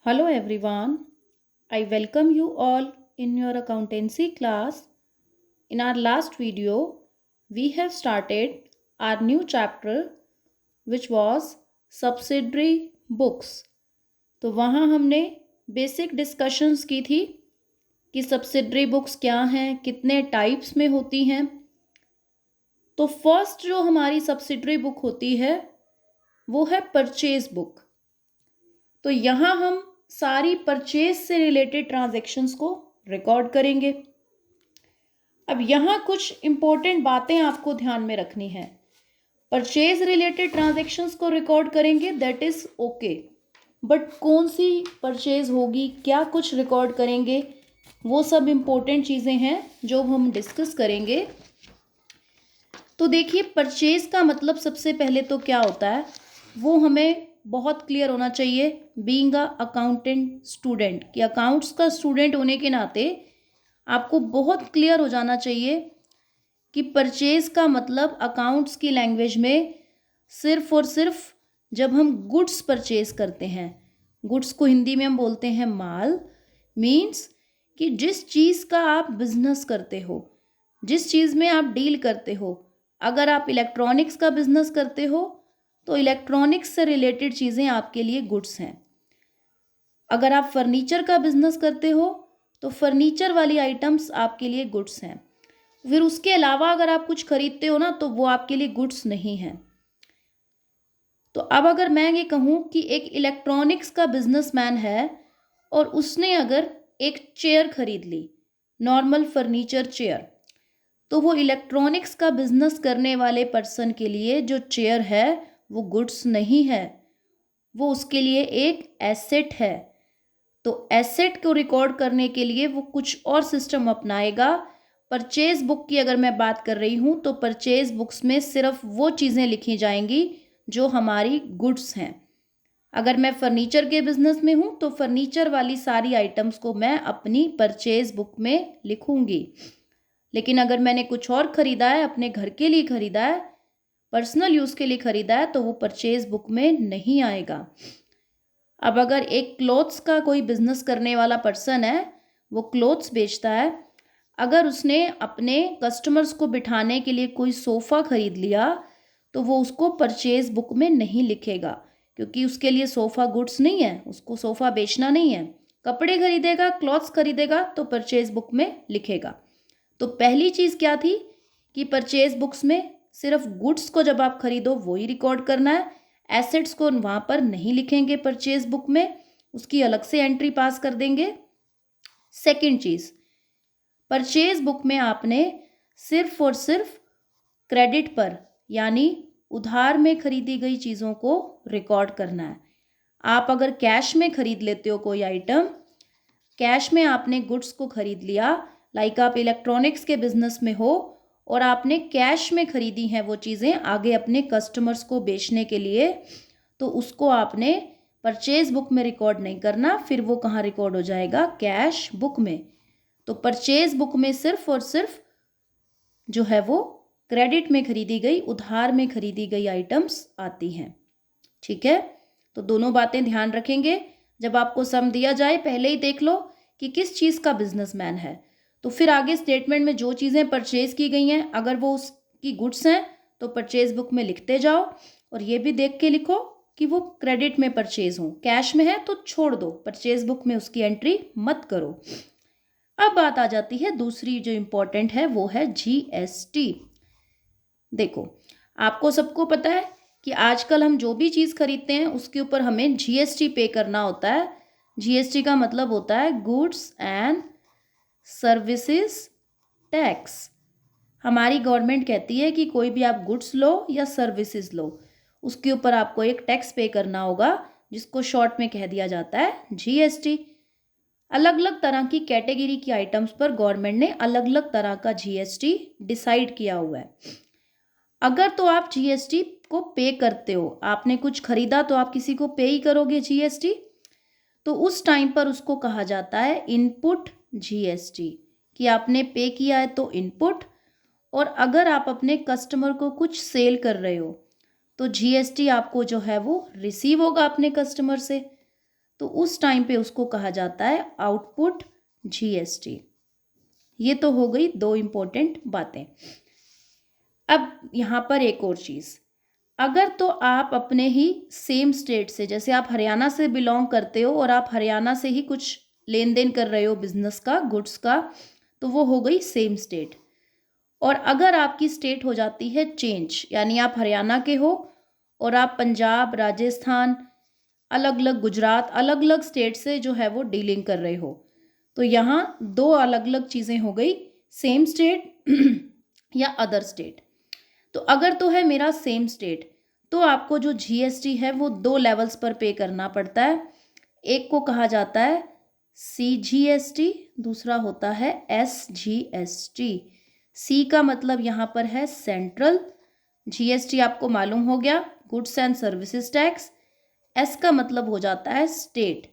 Hello everyone, I welcome you all in your accountancy class. In our last video, we have started our new chapter which was subsidiary books. तो वहाँ हमने basic discussions की थी कि subsidiary books क्या हैं, कितने types में होती हैं। तो फर्स्ट जो हमारी सब्सिडरी बुक होती है वो है परचेज बुक। तो यहाँ हम सारी परचेज से रिलेटेड ट्रांजैक्शंस को रिकॉर्ड करेंगे। अब यहाँ कुछ इम्पोर्टेंट बातें आपको ध्यान में रखनी है। परचेज रिलेटेड ट्रांजैक्शंस को रिकॉर्ड करेंगे, दैट इज ओके, बट कौन सी परचेज होगी, क्या कुछ रिकॉर्ड करेंगे, वो सब इम्पोर्टेंट चीज़ें हैं जो हम डिस्कस करेंगे। तो देखिए, परचेज का मतलब सबसे पहले तो क्या होता है वो हमें बहुत क्लियर होना चाहिए। बीइंग अ अकाउंटेंट स्टूडेंट, कि अकाउंट्स का स्टूडेंट होने के नाते आपको बहुत क्लियर हो जाना चाहिए कि परचेज का मतलब अकाउंट्स की लैंग्वेज में सिर्फ और सिर्फ जब हम गुड्स परचेज करते हैं, गुड्स को हिंदी में हम बोलते हैं माल, मीन्स कि जिस चीज़ का आप बिजनेस करते हो, जिस चीज़ में आप डील करते हो। अगर आप इलेक्ट्रॉनिक्स का बिजनेस करते हो तो इलेक्ट्रॉनिक्स से रिलेटेड चीज़ें आपके लिए गुड्स हैं। अगर आप फर्नीचर का बिजनेस करते हो तो फर्नीचर वाली आइटम्स आपके लिए गुड्स हैं। फिर उसके अलावा अगर आप कुछ खरीदते हो ना तो वो आपके लिए गुड्स नहीं है। तो अब अगर मैं ये कहूँ कि एक इलेक्ट्रॉनिक्स का बिजनेसमैन है और उसने अगर एक चेयर खरीद ली, नॉर्मल फर्नीचर चेयर, तो वो इलेक्ट्रॉनिक्स का बिजनेस करने वाले पर्सन के लिए जो चेयर है वो गुड्स नहीं है, वो उसके लिए एक एसेट है। तो एसेट को रिकॉर्ड करने के लिए वो कुछ और सिस्टम अपनाएगा। परचेज बुक की अगर मैं बात कर रही हूँ तो परचेज बुक्स में सिर्फ वो चीज़ें लिखी जाएंगी जो हमारी गुड्स हैं। अगर मैं फर्नीचर के बिजनेस में हूँ तो फर्नीचर वाली सारी आइटम्स को मैं अपनी परचेज बुक में लिखूंगी। लेकिन अगर मैंने कुछ और ख़रीदा है, अपने घर के लिए ख़रीदा है, पर्सनल यूज़ के लिए ख़रीदा है, तो वो परचेज बुक में नहीं आएगा। अब अगर एक क्लोथ्स का कोई बिजनेस करने वाला पर्सन है, वो क्लोथ्स बेचता है, अगर उसने अपने कस्टमर्स को बिठाने के लिए कोई सोफ़ा ख़रीद लिया तो वो उसको परचेज बुक में नहीं लिखेगा, क्योंकि उसके लिए सोफ़ा गुड्स नहीं है, उसको सोफ़ा बेचना नहीं है। कपड़े खरीदेगा, क्लॉथ्स खरीदेगा तो परचेज बुक में लिखेगा। तो पहली चीज़ क्या थी कि परचेज बुक्स में सिर्फ गुड्स को जब आप खरीदो वो ही रिकॉर्ड करना है, एसेट्स को वहाँ पर नहीं लिखेंगे परचेज बुक में, उसकी अलग से एंट्री पास कर देंगे। सेकंड चीज़, परचेज बुक में आपने सिर्फ और सिर्फ क्रेडिट पर, यानी उधार में खरीदी गई चीज़ों को रिकॉर्ड करना है। आप अगर कैश में खरीद लेते हो कोई आइटम, कैश में आपने गुड्स को खरीद लिया, लाइक आप इलेक्ट्रॉनिक्स के बिजनेस में हो और आपने कैश में खरीदी हैं वो चीज़ें आगे अपने कस्टमर्स को बेचने के लिए, तो उसको आपने परचेज बुक में रिकॉर्ड नहीं करना। फिर वो कहाँ रिकॉर्ड हो जाएगा? कैश बुक में। तो परचेज बुक में सिर्फ और सिर्फ जो है वो क्रेडिट में खरीदी गई, उधार में खरीदी गई आइटम्स आती हैं। ठीक है, तो दोनों बातें ध्यान रखेंगे। जब आपको सम दिया जाए पहले ही देख लो कि किस चीज़ का बिजनेसमैन है, तो फिर आगे स्टेटमेंट में जो चीज़ें परचेज की गई हैं अगर वो उसकी गुड्स हैं तो परचेज बुक में लिखते जाओ, और ये भी देख के लिखो कि वो क्रेडिट में परचेज हो, कैश में है तो छोड़ दो, परचेज बुक में उसकी एंट्री मत करो। अब बात आ जाती है दूसरी जो इम्पोर्टेंट है, वो है जीएसटी। देखो, आपको सबको पता है कि आजकल हम जो भी चीज़ खरीदते हैं उसके ऊपर हमें जीएसटी पे करना होता है। जीएसटी का मतलब होता है गुड्स एंड सर्विसेज टैक्स। हमारी गवर्नमेंट कहती है कि कोई भी आप गुड्स लो या सर्विसेज लो, उसके ऊपर आपको एक टैक्स पे करना होगा, जिसको शॉर्ट में कह दिया जाता है जीएसटी। अलग अलग तरह की कैटेगरी की आइटम्स पर गवर्नमेंट ने अलग अलग तरह का जीएसटी डिसाइड किया हुआ है। अगर तो आप जीएसटी को पे करते हो, आपने कुछ खरीदा तो आप किसी को पे ही करोगे जीएसटी, तो उस टाइम पर उसको कहा जाता है इनपुट जीएसटी, कि आपने पे किया है तो इनपुट। और अगर आप अपने कस्टमर को कुछ सेल कर रहे हो तो जीएसटी आपको जो है वो रिसीव होगा अपने कस्टमर से। तो उस टाइम पे उसको कहा जाता है आउटपुट जीएसटी। ये तो हो गई दो इम्पोर्टेंट बातें। अब यहाँ पर एक और चीज़, अगर तो आप अपने ही सेम स्टेट से, जैसे आप हरियाणा से बिलोंग करते हो और आप हरियाणा से ही कुछ लेन देन कर रहे हो बिजनेस का, गुड्स का, तो वो हो गई सेम स्टेट। और अगर आपकी स्टेट हो जाती है चेंज, यानी आप हरियाणा के हो और आप पंजाब, राजस्थान, अलग अलग गुजरात, अलग अलग स्टेट से जो है वो डीलिंग कर रहे हो, तो यहाँ दो अलग अलग चीज़ें हो गई, सेम स्टेट या अदर स्टेट। तो अगर तो है मेरा सेम स्टेट, तो आपको जो जीएसटी है वो दो लेवल्स पर पे करना पड़ता है। एक को कहा जाता है सीजीएसटी, दूसरा होता है एसजीएसटी। सी का मतलब यहाँ पर है सेंट्रल, जीएसटी आपको मालूम हो गया, goods and services tax. S का मतलब हो जाता है स्टेट।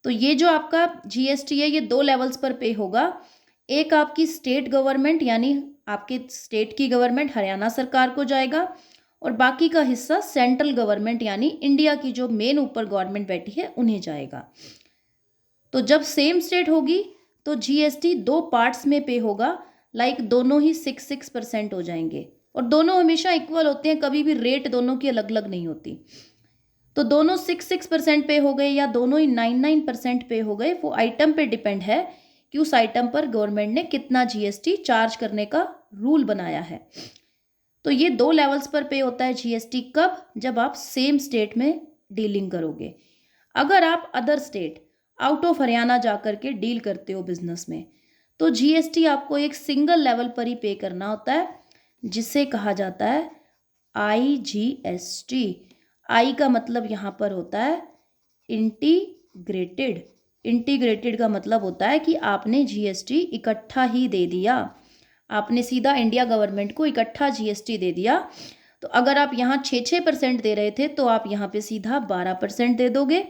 तो ये जो आपका जीएसटी है ये दो लेवल्स पर पे होगा। एक आपकी स्टेट गवर्नमेंट, यानी आपके स्टेट की गवर्नमेंट हरियाणा सरकार को जाएगा, और बाकी का हिस्सा सेंट्रल गवर्नमेंट यानी इंडिया की जो मेन ऊपर गवर्नमेंट बैठी है उन्हें जाएगा। तो जब सेम स्टेट होगी तो जीएसटी दो पार्ट्स में पे होगा, लाइक दोनों ही 6% हो जाएंगे, और दोनों हमेशा इक्वल होते हैं, कभी भी रेट दोनों की अलग अलग नहीं होती। तो दोनों 6% पे हो गए या दोनों ही 9% पे हो गए, वो आइटम पे डिपेंड है कि उस आइटम पर गवर्नमेंट ने कितना जीएसटी चार्ज करने का रूल बनाया है। तो ये दो लेवल्स पर पे होता है जीएसटी। कब? जब आप सेम स्टेट में डीलिंग करोगे। अगर आप other state, out of Haryana जाकर के डील करते हो बिजनेस में, तो जीएसटी आपको एक सिंगल लेवल पर ही पे करना होता है, जिसे कहा जाता है आईजीएसटी। आई का मतलब यहाँ पर होता है इंटीग्रेटेड। इंटीग्रेटेड का मतलब होता है कि आपने जीएसटी इकट्ठा ही दे दिया, आपने सीधा इंडिया गवर्नमेंट को इकट्ठा जीएसटी दे दिया। तो अगर आप यहाँ 6% दे रहे थे तो आप यहाँ पे सीधा 12% दे दोगे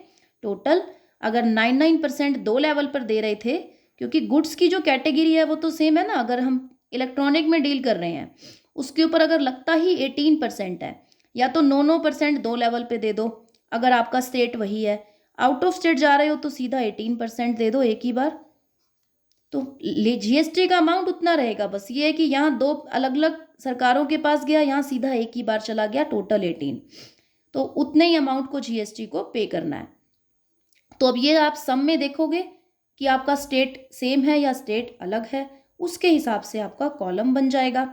टोटल। अगर 9% दो लेवल पर दे रहे थे, क्योंकि गुड्स की जो कैटेगरी है वो तो सेम है ना, अगर हम इलेक्ट्रॉनिक में डील कर रहे हैं उसके ऊपर अगर लगता ही 18% है, या तो 9% दो लेवल पे दे दो अगर आपका स्टेट वही है। आउट ऑफ स्टेट जा रहे हो तो सीधा 18% दे दो एक ही बार। तो जीएसटी का अमाउंट उतना रहेगा, बस ये है कि यहाँ दो अलग अलग सरकारों के पास गया, यहाँ सीधा एक ही बार चला गया, टोटल 18। तो उतने ही अमाउंट को जीएसटी को पे करना है। तो अब ये आप सम में देखोगे कि आपका स्टेट सेम है या स्टेट अलग है, उसके हिसाब से आपका कॉलम बन जाएगा।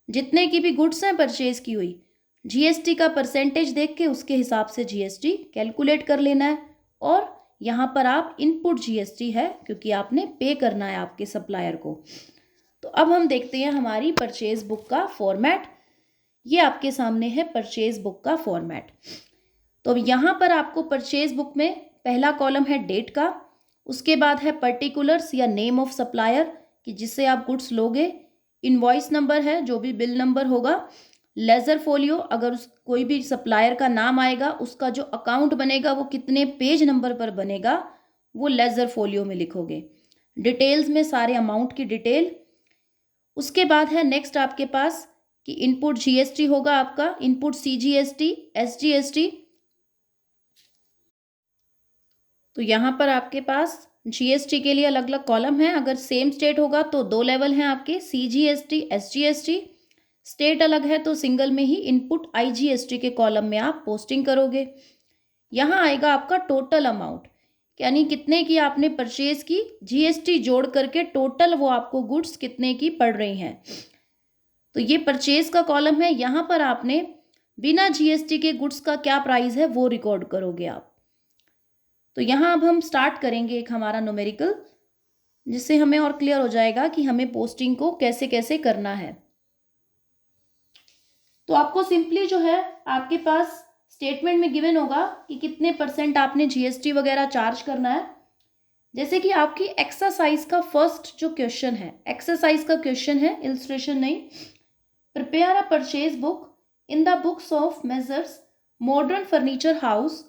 जितने की भी गुड्स हैं परचेज की हुई, जीएसटी का परसेंटेज देख के उसके हिसाब से जीएसटी कैलकुलेट कर लेना है। और यहाँ पर आप इनपुट जीएसटी है क्योंकि आपने पे करना है आपके सप्लायर को। तो अब हम देखते हैं हमारी परचेज बुक का फॉर्मेट। ये आपके सामने है परचेज बुक का फॉर्मेट। तो अब यहाँ पर आपको परचेज बुक में पहला कॉलम है डेट का, उसके बाद है पर्टिकुलर्स या नेम ऑफ सप्लायर कि जिससे आप गुड्स लोगे, इनवॉइस नंबर है जो भी बिल नंबर होगा, लेजर फोलियो अगर उस कोई भी सप्लायर का नाम आएगा उसका जो अकाउंट बनेगा वो कितने पेज नंबर पर बनेगा वो लेजर फोलियो में लिखोगे, डिटेल्स में सारे अमाउंट की डिटेल। उसके बाद है नेक्स्ट आपके पास कि इनपुट जीएसटी होगा आपका, इनपुट सीजीएसटी, एसजीएसटी। तो यहाँ पर आपके पास जीएसटी के लिए अलग अलग कॉलम है। अगर सेम स्टेट होगा तो दो लेवल हैं आपके, सीजीएसटी, एसजीएसटी। स्टेट अलग है तो सिंगल में ही इनपुट आईजीएसटी के कॉलम में आप पोस्टिंग करोगे। यहाँ आएगा आपका टोटल अमाउंट, यानी कितने की आपने परचेज की, जीएसटी जोड़ करके टोटल वो आपको गुड्स कितने की पड़ रही हैं। तो ये परचेज का कॉलम है, यहाँ पर आपने बिना जीएसटी के गुड्स का क्या प्राइस है वो रिकॉर्ड करोगे आप। तो यहाँ अब हम स्टार्ट करेंगे एक हमारा न्यूमेरिकल, जिससे हमें और क्लियर हो जाएगा कि हमें पोस्टिंग को कैसे कैसे करना है। तो आपको सिंपली जो है आपके पास स्टेटमेंट में गिवन होगा कि कितने % आपने जीएसटी वगैरह चार्ज करना है। जैसे कि आपकी एक्सरसाइज का फर्स्ट जो क्वेश्चन है, एक्सरसाइज का क्वेश्चन है, इलस्ट्रेशन नहीं। Prepare a purchase book in the books of measures modern furniture house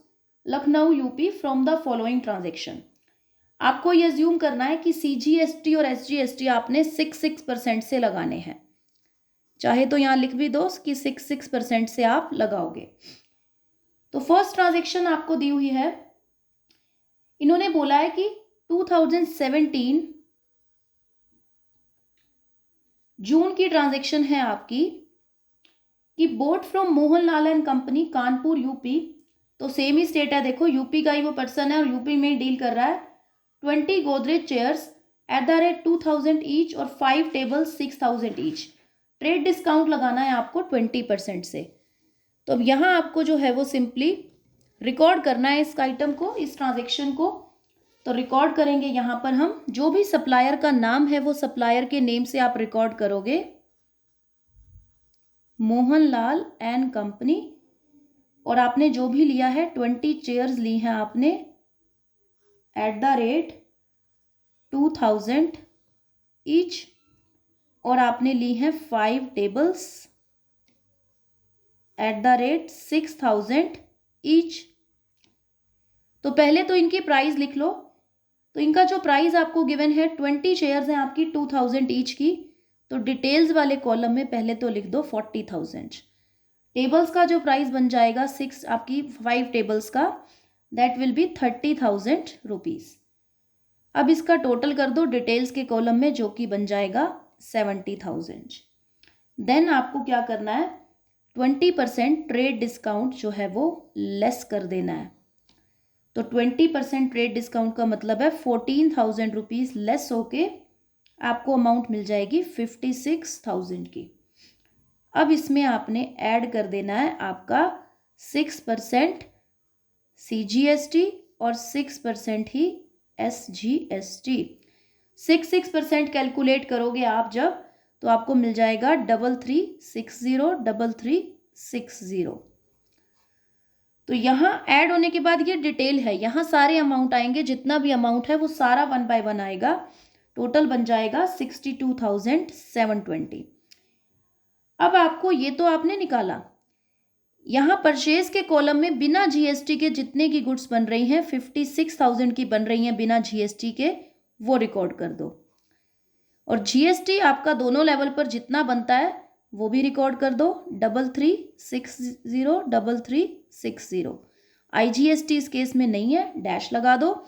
Lucknow UP from the following transaction. आपको ये अज्यूम करना है कि सीजीएसटी और एसजीएसटी आपने 6% से लगाने हैं, चाहे तो यहाँ लिख भी दो कि 6% से आप लगाओगे। तो फर्स्ट ट्रांजेक्शन आपको दी हुई है इन्होंने बोला है कि 2017 जून की ट्रांजैक्शन है आपकी कि boat from Mohanlal and company Kanpur UP, तो सेम ही स्टेट है, देखो यूपी का ही वो पर्सन है और यूपी में ही डील कर रहा है। 20 Godrej chairs at the rate 2000 each और 5 टेबल्स 6000 ईच। ट्रेड डिस्काउंट लगाना है आपको 20% से। तो अब यहाँ आपको जो है वो सिंपली रिकॉर्ड करना है इस आइटम को, इस ट्रांजेक्शन को। तो रिकॉर्ड करेंगे यहाँ पर हम, जो भी सप्लायर का नाम है वो सप्लायर के नेम से आप रिकॉर्ड करोगे, मोहनलाल एंड कंपनी, और आपने जो भी लिया है 20 चेयर्स ली हैं आपने एट द रेट 2000 ईच, और आपने ली हैं 5 tables at the rate 6000 each. तो पहले तो इनकी प्राइस लिख लो। तो इनका जो प्राइस आपको गिवन है, 20 शेयर्स हैं आपकी 2000 ईच की, तो डिटेल्स वाले कॉलम में पहले तो लिख दो 40,000। टेबल्स का जो प्राइस बन जाएगा 6 आपकी 5 टेबल्स का, दैट विल बी 30,000 रुपीज़। अब इसका टोटल कर दो डिटेल्स के कॉलम में, जो कि बन जाएगा 70,000। देन आपको क्या करना है, 20% ट्रेड डिस्काउंट जो है वो लेस कर देना है। तो 20% ट्रेड डिस्काउंट का मतलब है 14,000 रुपीज़ लेस होके आपको अमाउंट मिल जाएगी 56,000 की। अब इसमें आपने ऐड कर देना है आपका 6% CGST और 6% ही SGST। 6% कैलकुलेट करोगे आप जब, तो आपको मिल जाएगा 3360 तो यहाँ ऐड होने के बाद ये डिटेल है, यहाँ सारे अमाउंट आएंगे, जितना भी अमाउंट है वो सारा 1 बाय 1 आएगा। टोटल बन जाएगा 62,720। अब आपको ये तो आपने निकाला, यहाँ परचेज के कॉलम में बिना GST के जितने की गुड्स बन रही हैं 56,000 की बन रही हैं बिना GST के, वो रिकॉर्ड कर दो। और GST आपका दोनों लेवल पर जितना बनता है वो भी रिकॉर्ड कर दो, 3360 IGST इस केस में नहीं है, डैश लगा दो।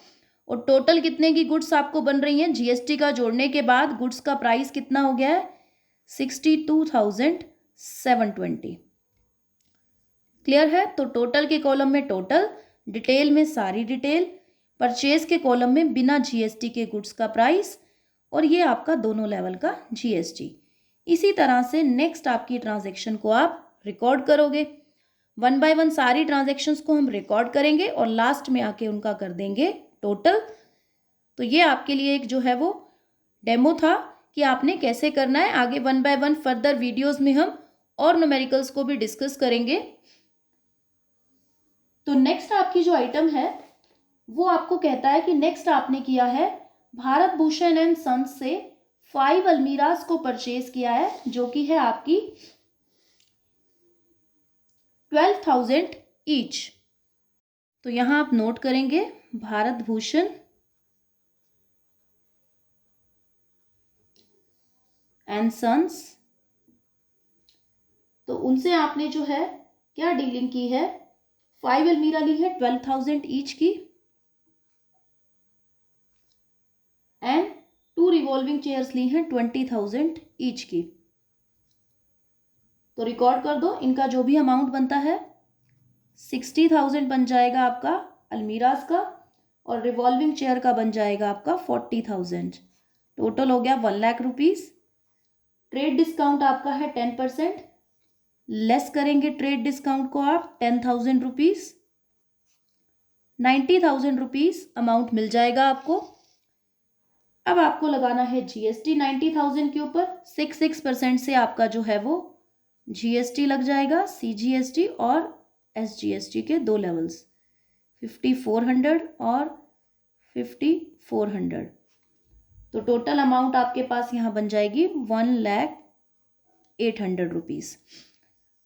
और टोटल कितने की गुड्स आपको बन रही हैं GST का जोड़ने के बाद, गुड्स का प्राइस कितना हो गया है 62,720। क्लियर है? तो टोटल के कॉलम में टोटल, डिटेल में सारी डिटेल, परचेज के कॉलम में बिना GST के गुड्स का प्राइस, और ये आपका दोनों लेवल का GST। इसी तरह से नेक्स्ट आपकी ट्रांजैक्शन को आप रिकॉर्ड करोगे। 1 बाय 1 सारी ट्रांजैक्शंस को हम रिकॉर्ड करेंगे और लास्ट में आके उनका कर देंगे टोटल। तो ये आपके लिए एक जो है वो डेमो था कि आपने कैसे करना है। आगे 1 बाय 1 फर्दर वीडियोस में हम और न्यूमेरिकल्स को भी डिस्कस करेंगे। तो नेक्स्ट आपकी जो आइटम है वो आपको कहता है कि नेक्स्ट आपने किया है भारत भूषण एंड सन्स से 5 अलमीराज को परचेज किया है, जो कि है आपकी 12,000 ईच। तो यहां आप नोट करेंगे भारत भूषण एंड सन्स, तो उनसे आपने जो है क्या डीलिंग की है, 5 अलमीरा ली है 12,000 ईच की, एंड 2 रिवॉल्विंग चेयर्स ली हैं 20,000 ईच की। तो रिकॉर्ड कर दो, इनका जो भी अमाउंट बनता है 60,000 बन जाएगा आपका अलमीराज का, और रिवॉल्विंग चेयर का बन जाएगा आपका 40,000। टोटल हो गया 1 लाख रुपीज़। ट्रेड डिस्काउंट आपका है 10%, लेस करेंगे ट्रेड डिस्काउंट को आप 10,000 रुपीज़, 90,000 रुपीज़ अमाउंट मिल जाएगा आपको। अब आपको लगाना है GST 90,000 के ऊपर, 6% से आपका जो है वो GST लग जाएगा, CGST और SGST के 2 लेवल्स, 5400 और 5400। तो टोटल अमाउंट आपके पास यहाँ बन जाएगी 1,08,000 रुपीज़।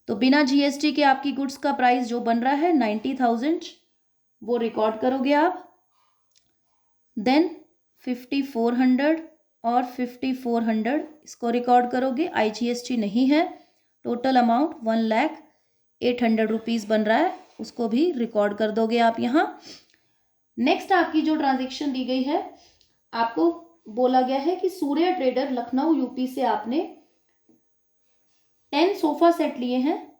तो बिना GST के आपकी गुड्स का प्राइस जो बन रहा है 90,000, वो रिकॉर्ड करोगे आप। देन 5400 और 5400 इसको रिकॉर्ड करोगे, IGST नहीं है। टोटल अमाउंट 1,08,000 रुपीज़ बन रहा है, उसको भी रिकॉर्ड कर दोगे आप यहाँ। नेक्स्ट आपकी जो ट्रांजेक्शन दी गई है, आपको बोला गया है कि सूर्य ट्रेडर लखनऊ यूपी से आपने 10 सोफा सेट लिए हैं।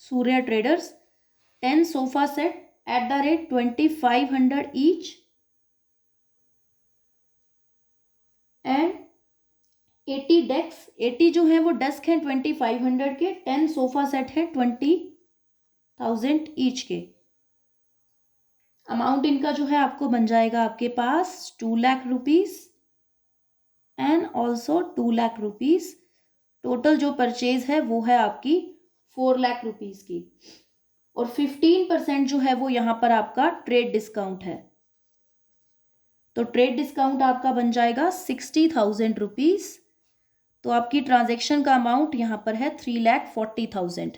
Surya traders 10 sofa set at the rate 2500 each and 80 desk, 80 जो है वो डेस्क हैं 2500 के, 10 सोफा सेट है 20,000 ईच के। अमाउंट इनका जो है आपको बन जाएगा आपके पास 2 lakh rupees and also 2 lakh rupees. Total जो परचेज है वो है आपकी 4 लाख रुपीज की, और 15% जो है वो यहाँ पर आपका ट्रेड डिस्काउंट है। तो ट्रेड डिस्काउंट आपका बन जाएगा 60,000 रुपीज। तो आपकी ट्रांजेक्शन का अमाउंट यहाँ पर है 3,40,000।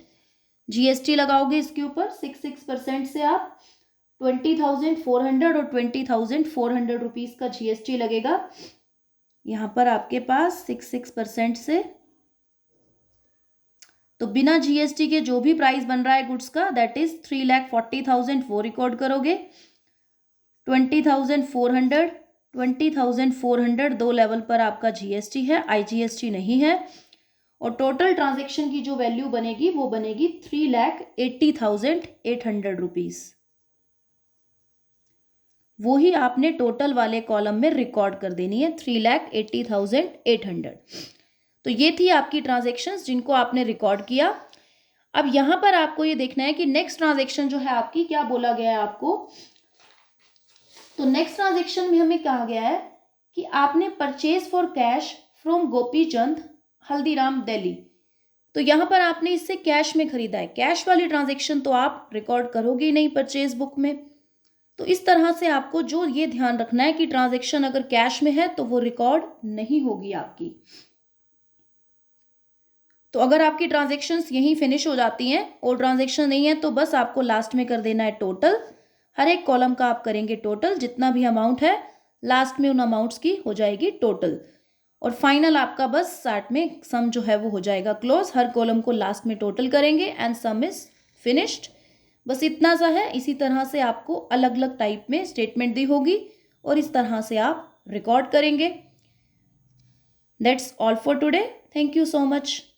जीएसटी लगाओगे इसके ऊपर 6% से आप 20,400 और 20,400 रुपीज का जीएसटी लगेगा यहाँ पर आपके पास 6% से। तो बिना जीएसटी के जो भी प्राइस बन रहा है गुड्स का, दैट इज 3,40,000 वो रिकॉर्ड करोगे। 20,400 20,400 दो लेवल पर आपका जीएसटी है, आईजीएसटी नहीं है, और टोटल ट्रांजेक्शन की जो वैल्यू बनेगी वो बनेगी 3,80,800 रुपीज। वो ही आपने टोटल वाले कॉलम में रिकॉर्ड कर देनी है, 3,80,800। तो ये थी आपकी ट्रांजेक्शन्स जिनको आपने रिकॉर्ड किया। अब यहां पर आपको ये देखना है कि नेक्स्ट ट्रांजेक्शन जो है आपकी क्या बोला गया है आपको। तो नेक्स्ट ट्रांजेक्शन में हमें कहा गया है कि आपने purchase for cash from Gopi Chand Haldiram Delhi. तो यहां पर आपने इससे कैश में खरीदा है, कैश वाली ट्रांजेक्शन तो आप रिकॉर्ड करोगे ही नहीं परचेज बुक में। तो इस तरह से आपको जो ये ध्यान रखना है कि ट्रांजेक्शन अगर कैश में है तो वो रिकॉर्ड नहीं होगी आपकी। तो अगर आपकी ट्रांजेक्शन्स यहीं फिनिश हो जाती हैं और ट्रांजेक्शन नहीं है तो बस आपको लास्ट में कर देना है टोटल। हर एक कॉलम का आप करेंगे टोटल, जितना भी अमाउंट है लास्ट में उन अमाउंट्स की हो जाएगी टोटल, और फाइनल आपका बस साथ में सम जो है वो हो जाएगा क्लोज। हर कॉलम को लास्ट में टोटल करेंगे एंड सम इज फिनिश्ड। बस इतना सा है। इसी तरह से आपको अलग अलग टाइप में स्टेटमेंट दी होगी और इस तरह से आप रिकॉर्ड करेंगे। That's all for today. Thank you so much.